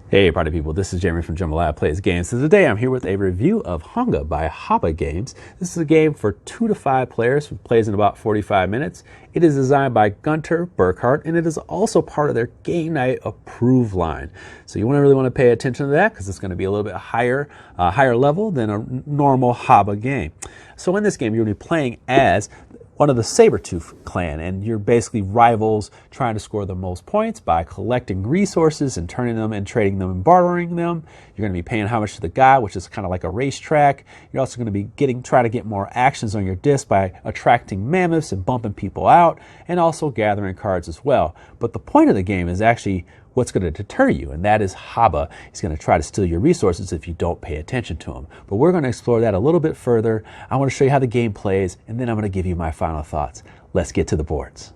Hey party people, this is Jeremy from Jambalaya Plays Games. So today I'm here with a review of Honga by Honga Games. This is a game for 2 to 5 players who plays in about 45 minutes. It is designed by Gunter Burkhardt and it is also part of their Game Night Approved line. So you really want to pay attention to that because it's going to be a little bit higher level than a normal Honga game. So in this game you're going to be playing as one of the Sabertooth clan, and you're basically rivals trying to score the most points by collecting resources and turning them and trading them and bartering them. You're going to be paying homage to the god, which is kind of like a racetrack. You're also going to be trying to get more actions on your disc by attracting mammoths and bumping people out, and also gathering cards as well. But the point of the game is actually what's going to deter you, and that is Haba. He's going to try to steal your resources if you don't pay attention to him. But we're going to explore that a little bit further. I want to show you how the game plays, and then I'm going to give you my final thoughts. Let's get to the boards.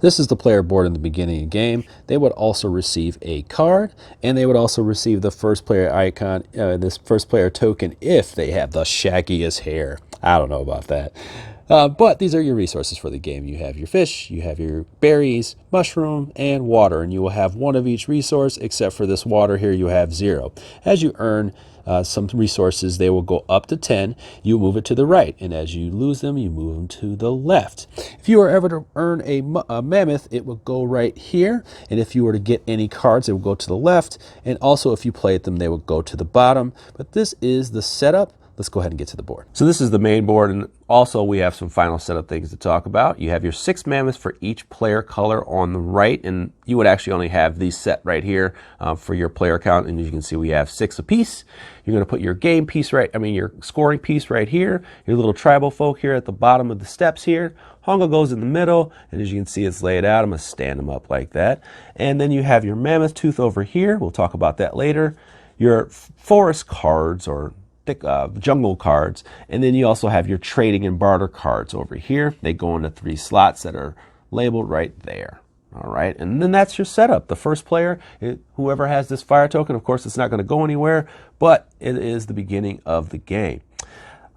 This is the player board in the beginning of the game. They would also receive a card, and they would also receive the first player icon, this first player token, if they have the shaggiest hair. I don't know about that. But these are your resources for the game. You have your fish, you have your berries, mushroom, and water, and you will have one of each resource, except for this water here, you have 0. As you earn some resources, they will go up to 10. You move it to the right, and as you lose them, you move them to the left. If you are ever to earn a mammoth, it will go right here, and if you were to get any cards, it will go to the left, and also if you played them, they will go to the bottom. But this is the setup. Let's go ahead and get to the board. So this is the main board, and also we have some final setup things to talk about. You have your 6 mammoths for each player color on the right, and you would actually only have these set right here for your player count, and as you can see we have 6 apiece. You're going to put your game piece your scoring piece right here, your little tribal folk here at the bottom of the steps here. Honga goes in the middle, and as you can see it's laid out. I'm going to stand them up like that. And then you have your mammoth tooth over here. We'll talk about that later. Your forest cards or jungle cards, and then you also have your trading and barter cards over here. They go into 3 slots that are labeled right there. All right, and then that's your setup. The first player, whoever has this fire token, of course it's not going to go anywhere, but it is the beginning of the game.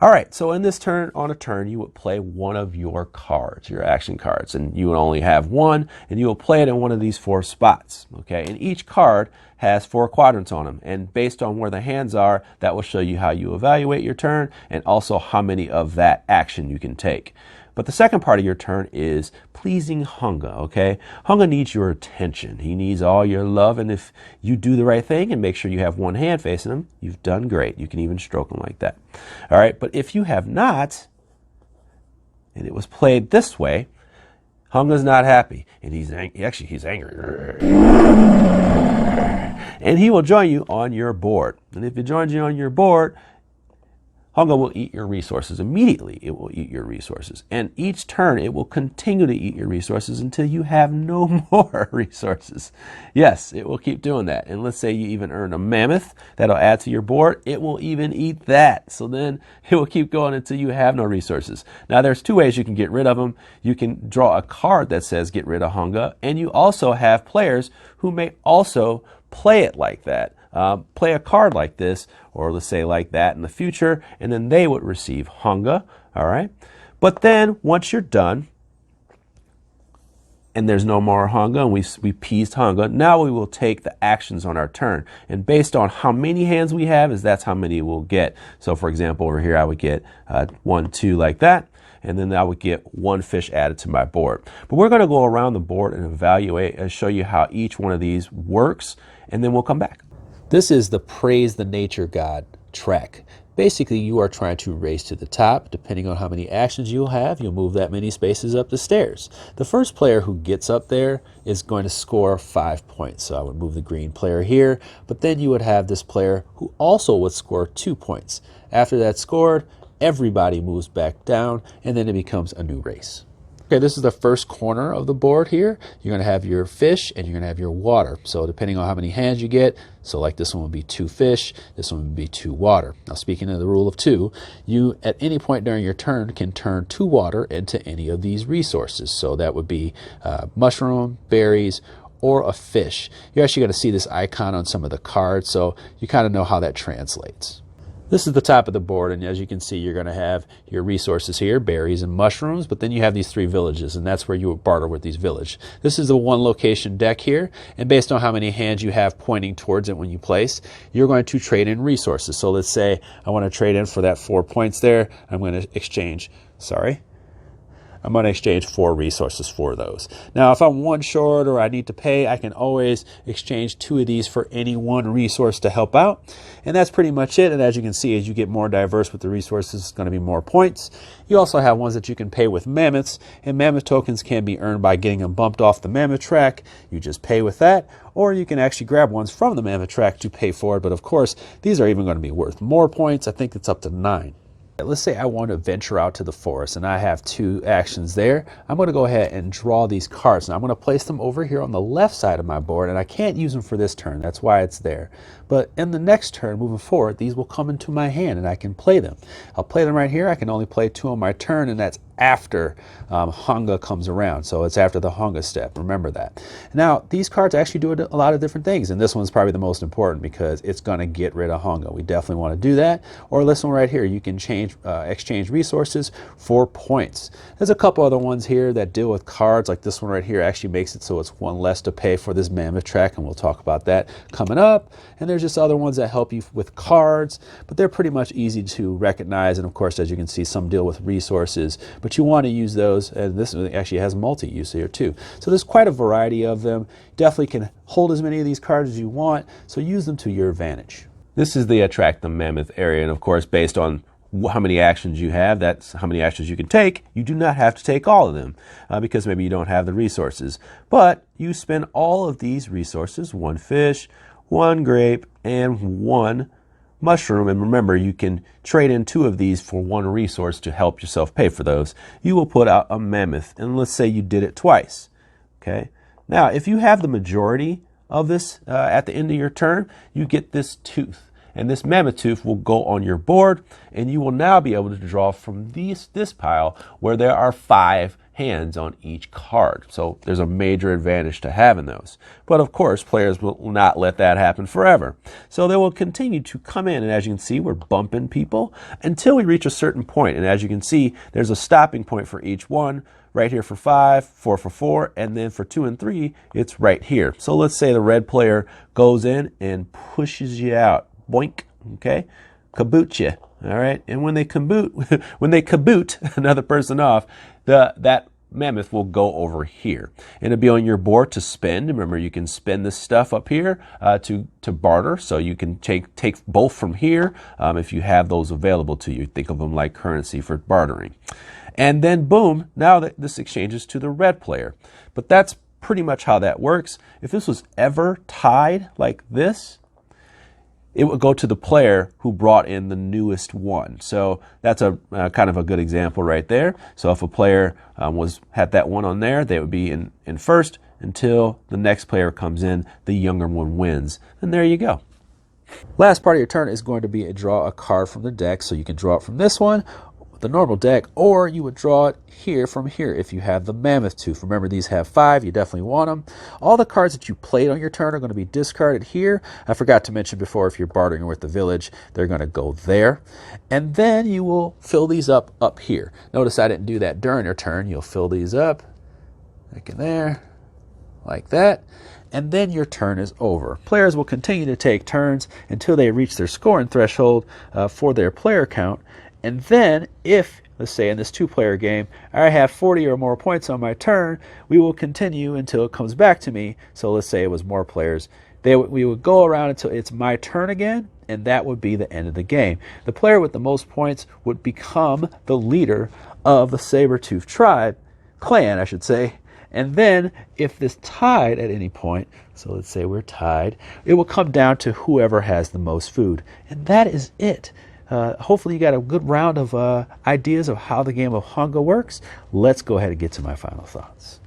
All right, so in this turn, on a turn, you would play one of your cards, your action cards, and you would only have one, and you will play it in one of these 4 spots, okay? And each card has 4 quadrants on them, and based on where the hands are, that will show you how you evaluate your turn and also how many of that action you can take. But the second part of your turn is pleasing Honga, okay? Honga needs your attention. He needs all your love, and if you do the right thing and make sure you have one hand facing him, you've done great. You can even stroke him like that. All right, but if you have not, and it was played this way, Honga's not happy, and he's angry. And he will join you on your board. And if he joins you on your board, Honga will eat your resources. Immediately, it will eat your resources. And each turn, it will continue to eat your resources until you have no more resources. Yes, it will keep doing that. And let's say you even earn a mammoth that'll add to your board. It will even eat that. So then it will keep going until you have no resources. Now, there's 2 ways you can get rid of them. You can draw a card that says get rid of Honga. And you also have players who may also play it like that. Play a card like this, or let's say like that in the future, and then they would receive Honga, all right? But then once you're done, and there's no more Honga, and we peased Honga, now we will take the actions on our turn. And based on how many hands we have, that's how many we'll get. So for example, over here I would get 1, 2 like that, and then I would get 1 fish added to my board. But we're going to go around the board and evaluate and show you how each one of these works, and then we'll come back. This is the Praise the Nature God track. Basically, you are trying to race to the top. Depending on how many actions you'll have, you'll move that many spaces up the stairs. The first player who gets up there is going to score 5 points. So I would move the green player here, but then you would have this player who also would score 2 points. After that's scored, everybody moves back down, and then it becomes a new race. Okay, this is the first corner of the board here. You're going to have your fish and you're going to have your water. So depending on how many hands you get, so like this one would be 2 fish, this one would be 2 water. Now speaking of the rule of 2, you at any point during your turn can turn 2 water into any of these resources. So that would be mushroom, berries, or a fish. You're actually going to see this icon on some of the cards, so you kind of know how that translates. This is the top of the board, and as you can see, you're going to have your resources here, berries and mushrooms, but then you have these 3 villages, and that's where you would barter with these villages. This is the 1 location deck here, and based on how many hands you have pointing towards it when you place, you're going to trade in resources. So let's say I want to trade in for that 4 points there. I'm going to exchange 4 resources for those. Now, if I'm 1 short or I need to pay, I can always exchange 2 of these for any 1 resource to help out. And that's pretty much it. And as you can see, as you get more diverse with the resources, it's going to be more points. You also have ones that you can pay with mammoths, and mammoth tokens can be earned by getting them bumped off the mammoth track. You just pay with that, or you can actually grab ones from the mammoth track to pay for it. But of course, these are even going to be worth more points. I think it's up to 9. Let's say I want to venture out to the forest and I have 2 actions there. I'm going to go ahead and draw these cards. Now I'm going to place them over here on the left side of my board, and I can't use them for this turn. That's why it's there. But in the next turn, moving forward, these will come into my hand and I can play them. I'll play them right here. I can only play 2 on my turn, and that's after Honga comes around. So it's after the Honga step. Remember that. Now, these cards actually do a lot of different things, and this one's probably the most important because it's going to get rid of Honga. We definitely want to do that. Or this one right here, you can exchange resources for points. There's a couple other ones here that deal with cards, like this one right here actually makes it so it's 1 less to pay for this mammoth track, and we'll talk about that coming up. And there's just other ones that help you with cards, but they're pretty much easy to recognize. And of course, as you can see, some deal with resources, but you want to use those, and this actually has multi-use here too. So there's quite a variety of them. Definitely can hold as many of these cards as you want, so use them to your advantage. This is the attract the mammoth area, and of course, based on how many actions you have, that's how many actions you can take. You do not have to take all of them because maybe you don't have the resources, but you spend all of these resources, 1 fish, 1 grape, and 1 mushroom. And remember, you can trade in 2 of these for 1 resource to help yourself pay for those. You will put out a mammoth, and let's say you did it twice. Okay. Now, if you have the majority of this at the end of your turn, you get this tooth. And this mammoth tooth will go on your board, and you will now be able to draw from this pile where there are 5 hands on each card. So there's a major advantage to having those. But of course, players will not let that happen forever. So they will continue to come in, and as you can see, we're bumping people until we reach a certain point. And as you can see, there's a stopping point for each one. Right here for 5, 4 for 4, and then for 2 and 3, it's right here. So let's say the red player goes in and pushes you out. Boink, okay? Kaboot you, all right? And when they kaboot another person off, that mammoth will go over here. And it'll be on your board to spend. Remember, you can spend this stuff up here to barter, so you can take both from here if you have those available to you. Think of them like currency for bartering. And then boom, now this exchanges to the red player. But that's pretty much how that works. If this was ever tied like this, it would go to the player who brought in the newest one. So that's a kind of a good example right there. So if a player had that one on there, they would be in first until the next player comes in, the younger one wins. And there you go. Last part of your turn is going to be draw a card from the deck. So you can draw it from this one, the normal deck, or you would draw it here from here if you have the mammoth tooth. Remember, these have 5. You definitely want them. All the cards that you played on your turn are going to be discarded here. I forgot to mention before, if you're bartering with the village, they're going to go there. And then you will fill these up here. Notice I didn't do that during your turn. You'll fill these up like in there, like that. And then your turn is over. Players will continue to take turns until they reach their scoring threshold for their player count. And then if, let's say in this 2-player game, I have 40 or more points on my turn, we will continue until it comes back to me. So let's say it was more players. We would go around until it's my turn again, and that would be the end of the game. The player with the most points would become the leader of the saber-tooth clan, I should say. And then if this tied at any point, so let's say we're tied, it will come down to whoever has the most food. And that is it. Hopefully you got a good round of ideas of how the game of Honga works. Let's go ahead and get to my final thoughts.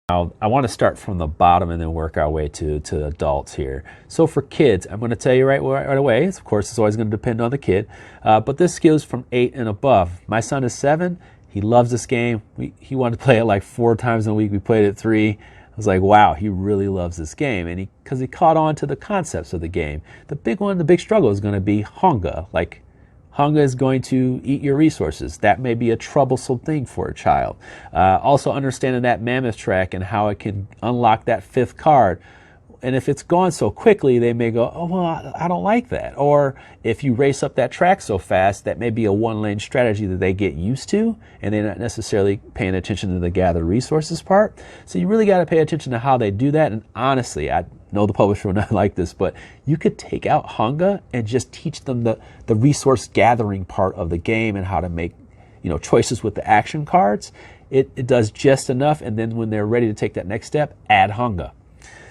Now, I want to start from the bottom and then work our way to adults here. So for kids, I'm going to tell you right away, of course, it's always going to depend on the kid, but this skills from 8 and above. My son is 7. He loves this game. He wanted to play it like 4 times a week. We played it 3. was like, wow, he really loves this game. And because he caught on to the concepts of the game. The big struggle is going to be Honga. Like, Honga is going to eat your resources. That may be a troublesome thing for a child. Also understanding that mammoth track and how it can unlock that 5th card. And if it's gone so quickly, they may go, oh, well, I don't like that. Or if you race up that track so fast, that may be a one-lane strategy that they get used to, and they're not necessarily paying attention to the gather resources part. So you really got to pay attention to how they do that. And honestly, I know the publisher will not like this, but you could take out Honga and just teach them the resource gathering part of the game and how to make, choices with the action cards. It does just enough, and then when they're ready to take that next step, add Honga.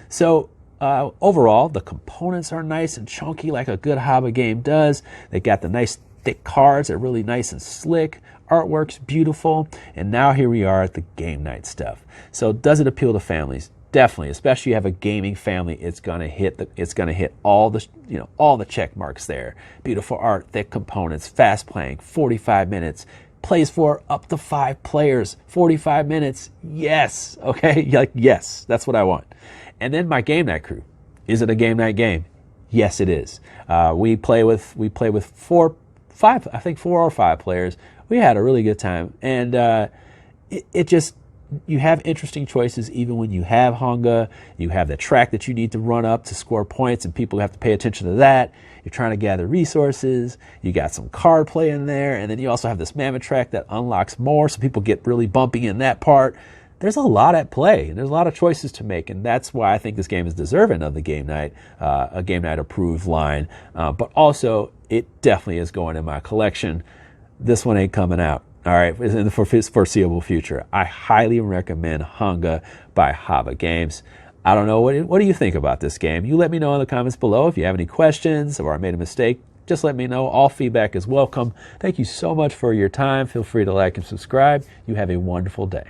So overall, the components are nice and chunky like a good Haba game does. They got the nice thick cards. They're really nice and slick. Artwork's beautiful. And now here we are at the game night stuff. So does it appeal to families? Definitely, especially if you have a gaming family, it's gonna hit all the check marks there. Beautiful art, thick components, fast playing, 45 minutes. Plays for up to 5 players, 45 minutes. Yes, okay, like yes, that's what I want. And then my game night crew. Is it a game night game? Yes, it is. We play with 4 or 5 players. We had a really good time, and you have interesting choices even when you have Honga. You have the track that you need to run up to score points, and people have to pay attention to that. You're trying to gather resources. You got some card play in there, and then you also have this mammoth track that unlocks more, so people get really bumpy in that part. There's a lot at play, and there's a lot of choices to make, and that's why I think this game is deserving of the game night, a game night approved line. But also, it definitely is going in my collection. This one ain't coming out. All right, in the foreseeable future. I highly recommend Honga by Haba Games. I don't know, what do you think about this game? You let me know in the comments below. If you have any questions or I made a mistake, just let me know. All feedback is welcome. Thank you so much for your time. Feel free to like and subscribe. You have a wonderful day.